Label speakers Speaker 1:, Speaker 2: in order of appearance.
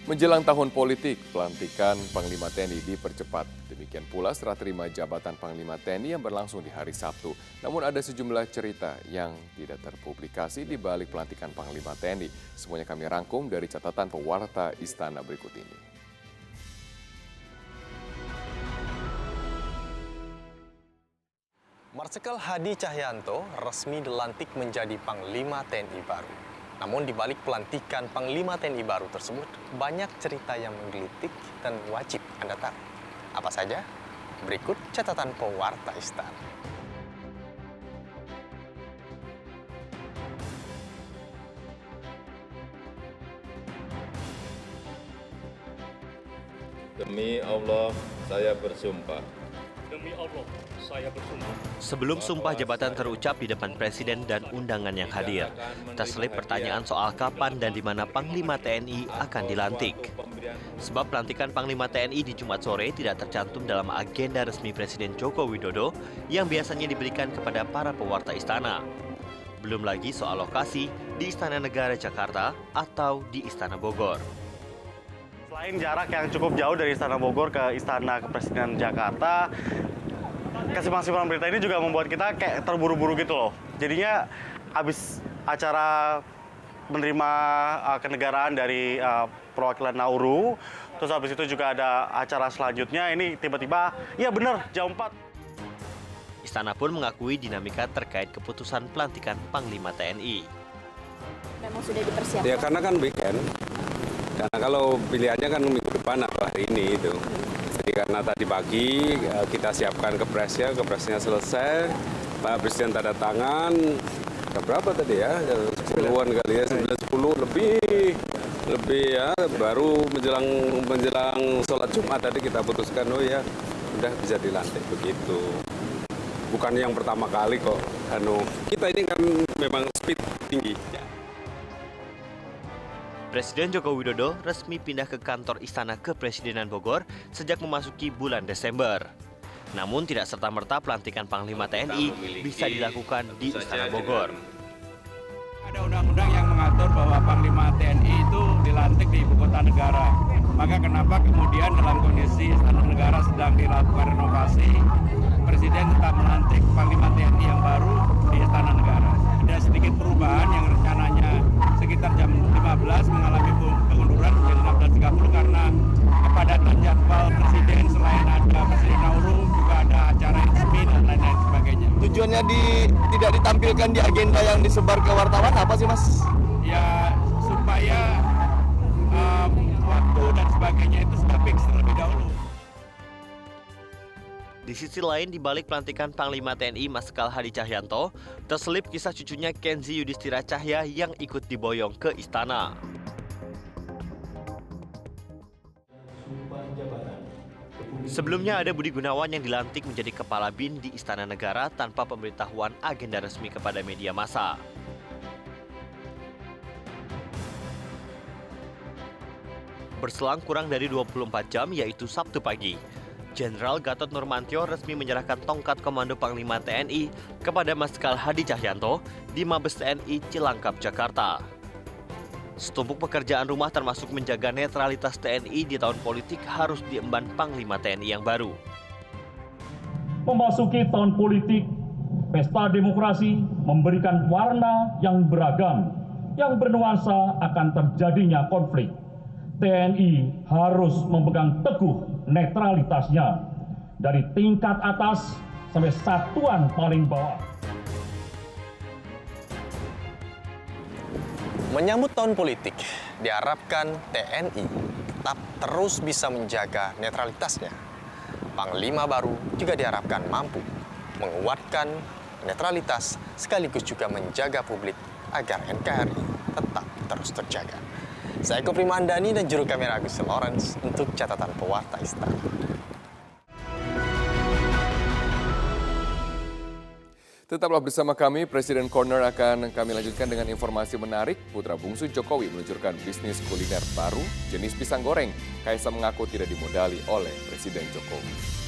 Speaker 1: Menjelang tahun politik, pelantikan Panglima TNI dipercepat. Demikian pula serah terima jabatan Panglima TNI yang berlangsung di hari Sabtu. Namun ada sejumlah cerita yang tidak terpublikasi di balik pelantikan Panglima TNI. Semuanya kami rangkum dari catatan pewarta Istana berikut ini.
Speaker 2: Marsikal Hadi Cahyanto resmi dilantik menjadi Panglima TNI baru. Namun di balik pelantikan Panglima TNI baru tersebut, banyak cerita yang menggelitik dan wajib Anda tahu. Apa saja? Berikut catatan pewarta Istana.
Speaker 3: Demi Allah, saya bersumpah.
Speaker 4: Demi Allah, saya bersumpah.
Speaker 5: Sebelum sumpah jabatan terucap di depan Presiden dan undangan yang hadir, terselip pertanyaan soal kapan dan di mana Panglima TNI akan dilantik. Sebab pelantikan Panglima TNI di Jumat sore tidak tercantum dalam agenda resmi Presiden Joko Widodo yang biasanya diberikan kepada para pewarta istana. Belum lagi soal lokasi di Istana Negara Jakarta atau di Istana Bogor.
Speaker 6: Selain jarak yang cukup jauh dari Istana Bogor ke Istana Kepresidenan Jakarta, kesimpang-simpangan berita ini juga membuat kita kayak terburu-buru gitu loh. Jadinya habis acara menerima kenegaraan dari perwakilan Nauru, terus habis itu juga ada acara selanjutnya, ini tiba-tiba, ya benar, jam 4.
Speaker 5: Istana pun mengakui dinamika terkait keputusan pelantikan Panglima TNI.
Speaker 7: Memang sudah dipersiapkan?
Speaker 3: Ya karena kan weekend. Karena kalau pilihannya kan minggu depan atau hari ini itu. Jadi karena tadi pagi kita siapkan kepresnya selesai, Pak Presiden tanda tangan, berapa tadi ya? 10-an kali ya, 9-10 lebih ya, baru menjelang sholat Jumat tadi kita putuskan, oh ya udah bisa dilantik begitu. Bukan yang pertama kali kok, kita ini kan memang speed tinggi.
Speaker 5: Presiden Joko Widodo resmi pindah ke kantor Istana Kepresidenan Bogor sejak memasuki bulan Desember. Namun tidak serta-merta pelantikan Panglima TNI bisa dilakukan di Istana Bogor.
Speaker 8: Ada undang-undang yang mengatur bahwa Panglima TNI itu dilantik di ibu kota negara. Maka kenapa kemudian dalam kondisi Istana Negara sedang dilakukan renovasi, Presiden tetap melantik Panglima TNI yang baru di Istana Negara. Ada sedikit perubahan yang rencananya sekitar jam 15 mengalami pengunduran menjadi 16.30 karena kepadatan jadwal Presiden selain ada Presiden Nauru juga ada acara resmi dan lain-lain sebagainya.
Speaker 9: Tujuannya tidak ditampilkan di agenda yang disebar ke wartawan apa sih Mas?
Speaker 8: Ya supaya waktu dan sebagainya itu sudah fix terlebih dahulu.
Speaker 5: Di sisi lain, di balik pelantikan Panglima TNI Marsikal Hadi Cahyanto, terselip kisah cucunya Kenzi Yudhistira Cahya yang ikut diboyong ke istana. Sebelumnya ada Budi Gunawan yang dilantik menjadi Kepala BIN di Istana Negara tanpa pemberitahuan agenda resmi kepada media massa. Berselang kurang dari 24 jam, yaitu Sabtu pagi, Jenderal Gatot Nurmantio resmi menyerahkan tongkat komando Panglima TNI kepada Marsikal Hadi Cahyanto di Mabes TNI Cilangkap, Jakarta. Setumpuk pekerjaan rumah termasuk menjaga netralitas TNI di tahun politik harus diemban Panglima TNI yang baru.
Speaker 4: Memasuki tahun politik, pesta demokrasi memberikan warna yang beragam, yang bernuansa akan terjadinya konflik. TNI harus memegang teguh netralitasnya dari tingkat atas sampai satuan paling bawah.
Speaker 2: Menyambut tahun politik, diharapkan TNI tetap terus bisa menjaga netralitasnya. Panglima baru juga diharapkan mampu menguatkan netralitas sekaligus juga menjaga publik agar NKRI tetap terus terjaga. Saya Eko Primandani dan juru kamera Agus Lawrence untuk catatan pewarta Istana.
Speaker 1: Tetaplah bersama kami, Presiden Corner akan kami lanjutkan dengan informasi menarik. Putra bungsu Jokowi meluncurkan bisnis kuliner baru jenis pisang goreng. Kaisang mengaku tidak dimodali oleh Presiden Jokowi.